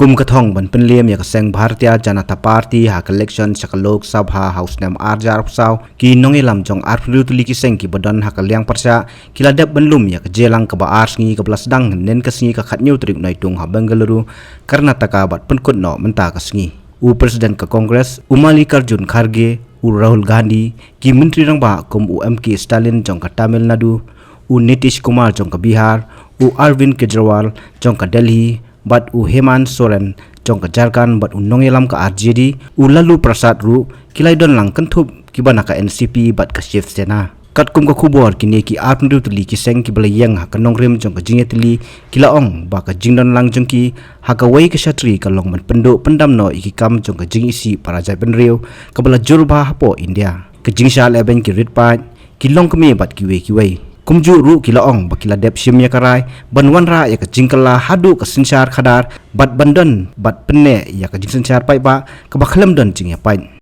kum kathong ban penliam ya kaseng Bharatiya Janata Party ha election chakalok sabha house nam arjar psau ki nongelam jong arpru tuli ki seng ki badan ha kalyang parsa kiladap banlum ya jelang ka ba arsngi ka blasdang nen kasngi ka khatnyu trip naitung ha Bengaluru Karnataka bat penkut no menta kasngi u president ka Congress Mallikarjun Kharge u Rahul Gandhi ki menteri rang ba kum u MK Stalin jong ka Tamil Nadu u Nitish Kumar jong ka Bihar u Arvind Kejriwal jong ka Delhi bat u Hemant Soren jong ka Jharkhand bat u nongelam ka RJD u Lalu Prasad ru kilai don lang kentup kibana ka NCP bat ka Shiv Sena kat kum ka khubor kini ki apndu tuli ki seng ki belayang ha ka nongrem jong ka jingetli kila ong ba ka jingdon lang jong ki ha ka wai ka shatri ka long man penduk pendam no iki kam jong ka jing isi para jai penriu ka bala jurba hapo India ka jingsal eben ki ritpat ki long kemi bat ki wei kumju ru kila ong bakila dep shimya karai banwan ra ya ka jingkala hadu ka sinchar khadar bat bandan bat penne ya ka jingsinchar pai ba ka bakhlem don jing ya pai